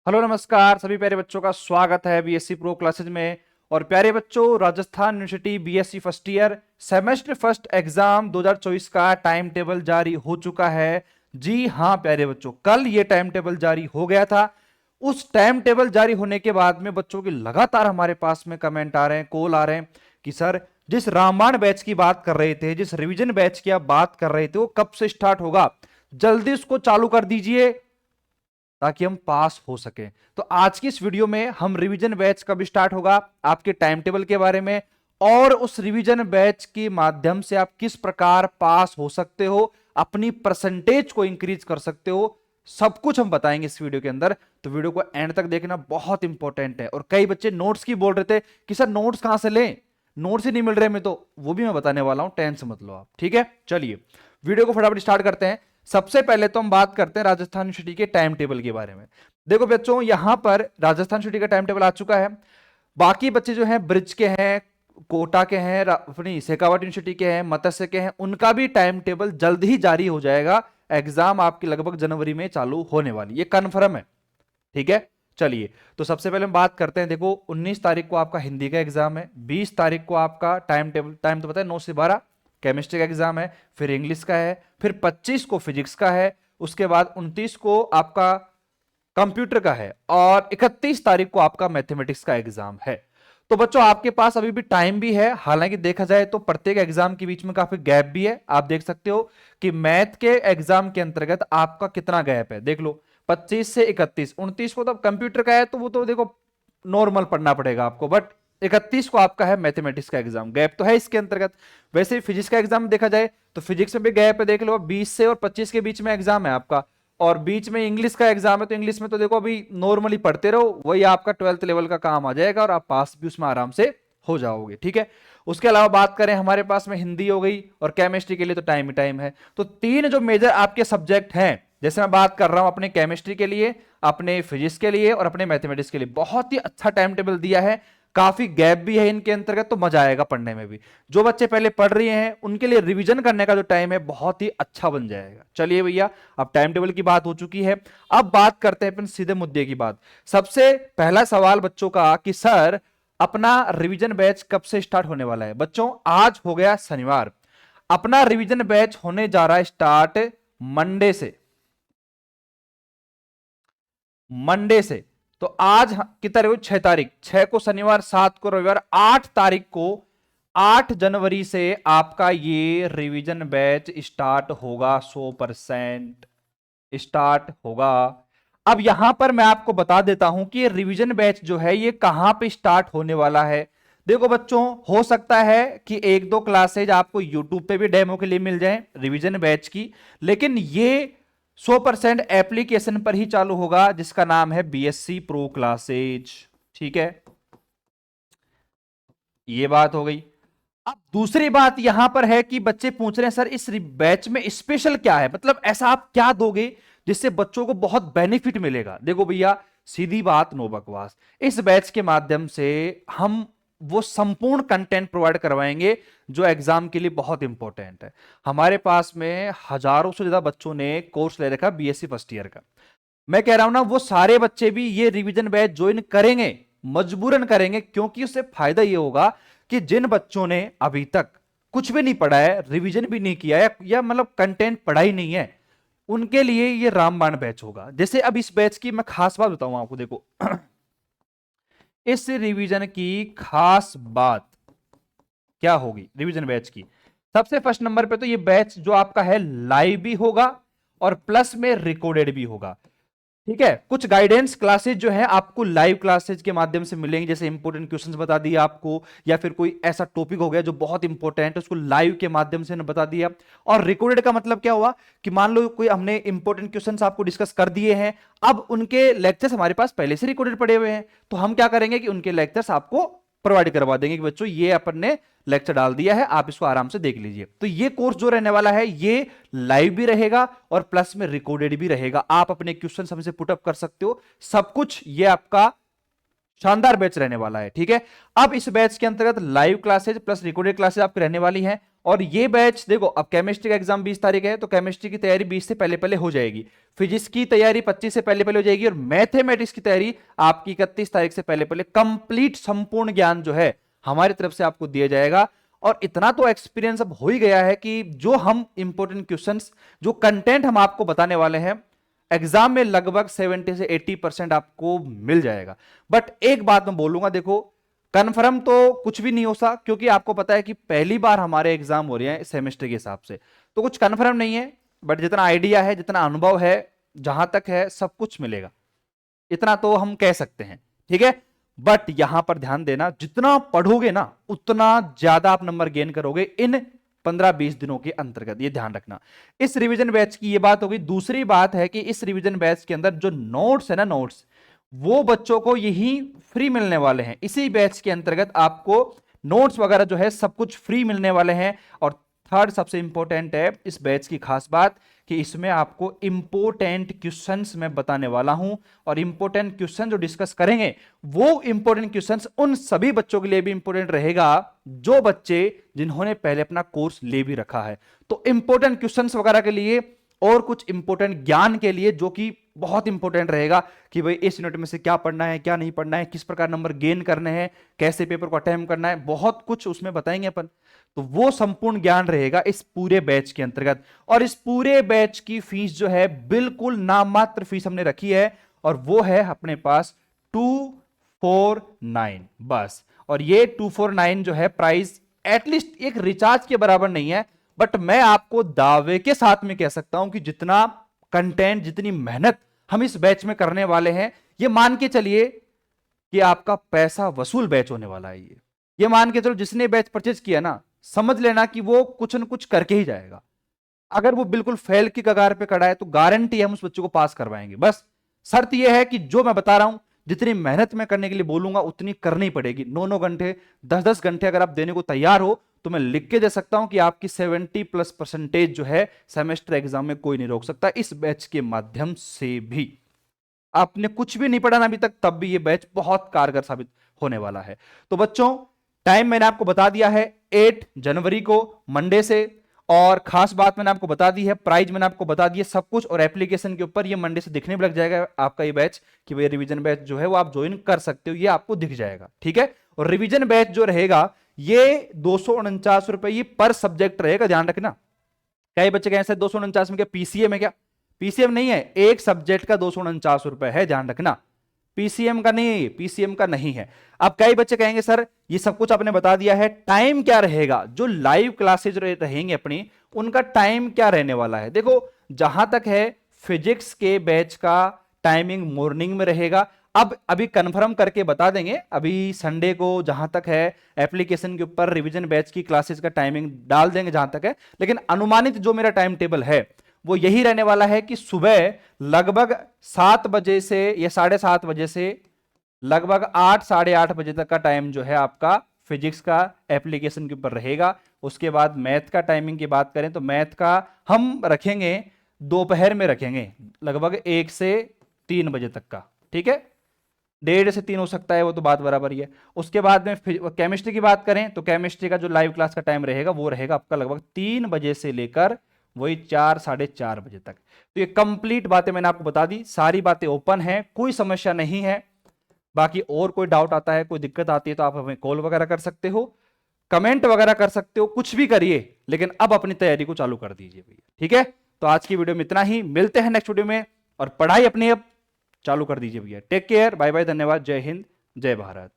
Hello नमस्कार सभी प्यारे बच्चों का स्वागत है बीएससी प्रो क्लासेज में। और प्यारे बच्चों, Rajasthan university BSc first year semester first exam 2024 का टाइम टेबल जारी हो चुका है। जी हाँ प्यारे बच्चों, कल ये टाइम टेबल जारी हो गया था। उस टाइम टेबल जारी होने के बाद में बच्चों की लगातार हमारे पास में कमेंट आ रहे हैं, कॉल आ रहे हैं कि सर जिस रामायण बैच की बात कर रहे थे, जिस रिवीजन बैच की आप बात कर रहे थे, वो कब से स्टार्ट होगा, जल्दी उसको चालू कर दीजिए ताकि हम पास हो सके। तो आज की इस वीडियो में हम रिवीजन बैच कब स्टार्ट होगा, आपके टाइम टेबल के बारे में, और उस रिवीजन बैच के माध्यम से आप किस प्रकार पास हो सकते हो, अपनी परसेंटेज को इंक्रीज कर सकते हो, सब कुछ हम बताएंगे इस वीडियो के अंदर। तो वीडियो को एंड तक देखना बहुत इंपॉर्टेंट है। और कई बच्चे नोट्स की बोल रहे थे कि सर नोट्स कहां से लें, नोट्स ही नहीं मिल रहे में, तो वो भी मैं बताने वाला हूं, टेंशन मत लो आप। ठीक है, चलिए वीडियो को फटाफट स्टार्ट करते हैं। सबसे पहले तो हम बात करते हैं राजस्थान यूनिवर्सिटी के टाइम टेबल के बारे में। देखो बच्चों, यहां पर राजस्थान यूनिवर्सिटी का टाइम टेबल आ चुका है। बाकी बच्चे जो हैं ब्रिज के हैं, कोटा के हैं, अपनी शेखावाटी यूनिवर्सिटी के हैं, मत्स्य के हैं, उनका भी टाइम टेबल जल्द ही जारी हो जाएगा। एग्जाम आपकी लगभग जनवरी में चालू होने वाली, ये कन्फर्म है। ठीक है, चलिए तो सबसे पहले हम बात करते हैं। देखो 19 तारीख को आपका हिंदी का एग्जाम है, 20 तारीख को आपका टाइम टेबल, टाइम तो पता है 9 से 12 केमिस्ट्री का एग्जाम है, फिर इंग्लिश का है, फिर 25 को फिजिक्स का है, उसके बाद 29 को आपका कंप्यूटर का है, और 31 तारीख को आपका मैथमेटिक्स का एग्जाम है। तो बच्चों आपके पास अभी भी टाइम भी है। हालांकि देखा जाए तो प्रत्येक एग्जाम के बीच में काफी गैप भी है। आप देख सकते हो कि मैथ के एग्जाम के अंतर्गत आपका कितना गैप है, देख लो 25 से 31, 29 को तो कंप्यूटर का है, तो वो तो देखो नॉर्मल पढ़ना पड़ेगा आपको, बट 31 को आपका है मैथमेटिक्स का एग्जाम, गैप तो है इसके अंतर्गत। वैसे फिजिक्स का एग्जाम देखा जाए तो फिजिक्स में भी गैप है, देख लो 20 से और 25 के बीच में एग्जाम है आपका। और बीच में इंग्लिश का एग्जाम है, तो इंग्लिश में तो देखो अभी नॉर्मली पढ़ते रहो, वही आपका 12th लेवल का काम आ जाएगा और आप पास भी उसमें आराम से हो जाओगे। ठीक है, उसके अलावा बात करें हमारे पास में हिंदी हो गई, और केमिस्ट्री के लिए तो टाइम ही टाइम है। तो तीन जो मेजर आपके सब्जेक्ट हैं, जैसे मैं बात कर रहा हूं अपने केमिस्ट्री के लिए, अपने फिजिक्स के लिए और अपने मैथमेटिक्स के लिए, बहुत ही अच्छा टाइम टेबल दिया है। काफी गैप भी है इनके अंतर्गत, तो मजा आएगा पढ़ने में भी। जो बच्चे पहले पढ़ रहे हैं उनके लिए रिवीजन करने का जो टाइम है बहुत ही अच्छा बन जाएगा। चलिए भैया, अब टाइम टेबल की बात हो चुकी है, अब बात करते हैं अपन सीधे मुद्दे की बात। सबसे पहला सवाल बच्चों का कि सर अपना रिवीजन बैच कब से स्टार्ट होने वाला है। बच्चों आज हो गया शनिवार, अपना रिवीजन बैच होने जा रहा है स्टार्ट मंडे से। मंडे से, तो आज की तारीख हुई 6 तारीख, 6 को शनिवार, 7 को रविवार, 8 तारीख को, 8 जनवरी से आपका ये रिवीजन बैच स्टार्ट होगा, 100% स्टार्ट होगा। अब यहां पर मैं आपको बता देता हूं कि रिवीजन बैच जो है ये कहां पे स्टार्ट होने वाला है। देखो बच्चों, हो सकता है कि एक दो क्लासेज आपको यूट्यूब पे भी डेमो के लिए मिल जाए रिवीजन बैच की, लेकिन ये 100% एप्लीकेशन पर ही चालू होगा जिसका नाम है बीएससी प्रो क्लासेज। ठीक है, ये बात हो गई। अब दूसरी बात यहां पर है कि बच्चे पूछ रहे हैं सर इस बैच में स्पेशल क्या है, मतलब ऐसा आप क्या दोगे जिससे बच्चों को बहुत बेनिफिट मिलेगा। देखो भैया, सीधी बात नो बकवास, इस बैच के माध्यम से हम वो संपूर्ण कंटेंट प्रोवाइड करवाएंगे जो एग्जाम के लिए बहुत इंपॉर्टेंट है। हमारे पास में हजारों से ज्यादा बच्चों ने कोर्स ले रखा बीएससी फर्स्ट ईयर का। मैं कह रहा हूं ना, वो सारे बच्चे भी ये रिवीजन बैच ज्वाइन करेंगे, मजबूरन करेंगे, क्योंकि उससे फायदा ये होगा कि जिन बच्चों ने अभी तक कुछ भी नहीं पढ़ा है, रिवीजन भी नहीं किया है, या मतलब कंटेंट पढ़ा ही नहीं है, उनके लिए ये रामबाण बैच होगा। जैसे अब इस बैच की मैं खास बात बताऊं आपको, देखो इस रिवीजन की खास बात क्या होगी रिवीजन बैच की। सबसे फर्स्ट नंबर पे तो ये बैच जो आपका है लाइव भी होगा और प्लस में रिकॉर्डेड भी होगा। ठीक है, कुछ गाइडेंस क्लासेज जो है आपको लाइव क्लासेज के माध्यम से मिलेंगे, जैसे इंपॉर्टेंट क्वेश्चंस बता दिए आपको, या फिर कोई ऐसा टॉपिक हो गया जो बहुत इंपॉर्टेंट है उसको लाइव के माध्यम से बता दिया। और रिकॉर्डेड का मतलब क्या हुआ कि मान लो कोई हमने इंपॉर्टेंट क्वेश्चंस आपको डिस्कस कर दिए हैं, अब उनके लेक्चर्स हमारे पास पहले से रिकॉर्डेड पड़े हुए हैं, तो हम क्या करेंगे कि उनके लेक्चर्स आपको प्रोवाइड करवा देंगे कि बच्चों ये अपन ने लेक्चर डाल दिया है, आप इसको आराम से देख लीजिए। तो ये कोर्स जो रहने वाला है ये लाइव भी रहेगा और प्लस में रिकॉर्डेड भी रहेगा, आप अपने क्वेश्चन हमसे पुटअप कर सकते हो, सब कुछ ये आपका शानदार बैच रहने वाला है। ठीक है, अब इस बैच के अंतर्गत live classes plus recorded classes आपकी रहने वाली हैं, और ये बैच देखो, अब केमिस्ट्री का एग्जाम 20 तारीख है, तो केमिस्ट्री की तैयारी 20 से पहले पहले हो जाएगी, फिजिक्स की तैयारी 25 से पहले पहले हो जाएगी, और मैथमेटिक्स की तैयारी आपकी 31 तारीख से पहले पहले कंप्लीट संपूर्ण ज्ञान जो है हमारी तरफ से आपको दिया जाएगा। और इतना तो एक्सपीरियंस अब हो ही गया है कि जो हम इंपॉर्टेंट क्वेश्चंस, जो कंटेंट हम आपको बताने वाले हैं, एग्जाम में लगभग 70 से 80% आपको मिल जाएगा। बट एक बात मैं बोलूंगा, देखो कंफर्म तो कुछ भी नहीं हो सकता, क्योंकि आपको पता है कि पहली बार हमारे एग्जाम हो रहे हैं सेमेस्टर के हिसाब से, तो कुछ कंफर्म नहीं है। बट जितना आइडिया है, जितना अनुभव है, जहां तक है, सब कुछ मिलेगा, इतना तो हम कह सकते हैं, ठीक है। बट यहां पर ध्यान देना, जितना पढ़ोगे ना उतना ज्यादा आप नंबर गेन करोगे इन 15-20 दिनों के अंतर्गत, ये ध्यान रखना। इस रिवीजन बैच की ये बात होगी। दूसरी बात है कि इस रिवीजन बैच के अंदर जो नोट्स है ना, नोट्स वो बच्चों को यही फ्री मिलने वाले हैं। इसी बैच के अंतर्गत आपको नोट्स वगैरह जो है सब कुछ फ्री मिलने वाले हैं। और थर्ड सबसे इंपॉर्टेंट है इस बैच की खास बात कि इसमें आपको इंपॉर्टेंट क्वेश्चंस मैं बताने वाला हूं, और इंपॉर्टेंट क्वेश्चन जो डिस्कस करेंगे वो इंपॉर्टेंट क्वेश्चंस उन सभी बच्चों के लिए भी इंपॉर्टेंट रहेगा जो बच्चे जिन्होंने पहले अपना कोर्स ले भी रखा है। तो इंपॉर्टेंट क्वेश्चंस वगैरह के लिए और कुछ इंपॉर्टेंट ज्ञान के लिए जो कि बहुत इंपॉर्टेंट रहेगा कि भाई इस यूनिट में से क्या पढ़ना है, क्या नहीं पढ़ना है, किस प्रकार नंबर गेन करने हैं, कैसे पेपर को अटेम्प्ट करना है, बहुत कुछ उसमें बताएंगे अपन। तो वो संपूर्ण ज्ञान रहेगा इस पूरे बैच के अंतर्गत। और इस पूरे बैच की फीस जो है बिल्कुल नाममात्र फीस हमने रखी है, और वो है अपने पास 249 बस। और ये 249 जो है प्राइस एटलीस्ट एक रिचार्ज के बराबर नहीं है, बट मैं आपको दावे के साथ में कह सकता हूं कि जितना कंटेंट, जितनी मेहनत हम इस बैच में करने वाले हैं, ये मान के चलिए कि आपका पैसा वसूल बैच होने वाला है। ये मान के चलो, जिसने बैच परचेज किया ना, समझ लेना कि वो कुछ न कुछ करके ही जाएगा। अगर वो बिल्कुल फेल की कगार पे खड़ा है तो गारंटी है हम उस बच्चे को पास करवाएंगे। बस शर्त यह है कि जो मैं बता रहा हूं, जितनी मेहनत मैं करने के लिए बोलूंगा उतनी करनी पड़ेगी। 9-9 घंटे, 10-10 घंटे अगर आप देने को तैयार हो तो मैं लिख के दे सकता हूं कि आपकी 70+ % जो है सेमेस्टर एग्जाम में कोई नहीं रोक सकता। इस बैच के माध्यम से भी आपने कुछ भी नहीं पढ़ा ना अभी तक, तब भी ये बैच बहुत कारगर साबित होने वाला है। तो बच्चों, टाइम मैंने आपको बता दिया है 8 जनवरी को मंडे से, और खास बात मैंने आपको बता दी है, प्राइज मैंने आपको बता दी है सब कुछ, और एप्लीकेशन के ऊपर ये मंडे से दिखने भी लग जाएगा आपका ये बैच कि भाई रिवीजन बैच जो है वो आप ज्वाइन कर सकते हो, ये आपको दिख जाएगा, ठीक है। और रिवीजन बैच जो रहेगा ये 249 रुपए ये पर सब्जेक्ट रहेगा, ध्यान रखना। कई बच्चे कहें सर 249 में क्या पीसीएम है? क्या पीसीएम नहीं है, एक सब्जेक्ट का 249 रुपए है, ध्यान रखना। पीसीएम का नहीं, पीसीएम का नहीं है। अब कई बच्चे कहेंगे सर ये सब कुछ आपने बता दिया है, टाइम क्या रहेगा? जो लाइव क्लासेज रहेंगे अपनी, उनका टाइम क्या रहने वाला है? देखो, जहां तक है फिजिक्स के बैच का टाइमिंग मॉर्निंग में रहेगा। अब अभी कंफर्म करके बता देंगे, अभी संडे को जहां तक है एप्लीकेशन के ऊपर रिवीजन बैच की क्लासेस का टाइमिंग डाल देंगे जहां तक है, लेकिन अनुमानित जो मेरा टाइम टेबल है वो यही रहने वाला है कि सुबह लगभग 7 बजे से या 7:30 बजे से लगभग 8, 8:30 बजे तक का टाइम जो है आपका फिजिक्स का एप्लीकेशन के ऊपर रहेगा। उसके बाद मैथ का टाइमिंग की बात करें तो मैथ का हम रखेंगे दोपहर में, रखेंगे लगभग 1 से 3 बजे तक का, ठीक है। 1:30 से 3 हो सकता है, वो तो बात बराबर ही है। उसके बाद में केमिस्ट्री की बात करें तो केमिस्ट्री का जो लाइव क्लास का टाइम रहेगा वो रहेगा आपका लगभग 3 बजे से लेकर वही 4, 4:30 बजे तक। तो ये कंप्लीट बातें मैंने आपको बता दी, सारी बातें ओपन है, कोई समस्या नहीं है। बाकी और कोई डाउट आता है, कोई दिक्कत आती है तो आप हमें कॉल वगैरह कर सकते हो, कमेंट वगैरह कर सकते हो, कुछ भी करिए, लेकिन अब अपनी तैयारी को चालू कर दीजिए भैया, ठीक है। तो आज की वीडियो में इतना ही, मिलते हैं नेक्स्ट वीडियो में, और पढ़ाई अपनी अब चालू कर दीजिए भैया। टेक केयर, बाय बाय, धन्यवाद, जय हिंद, जय भारत।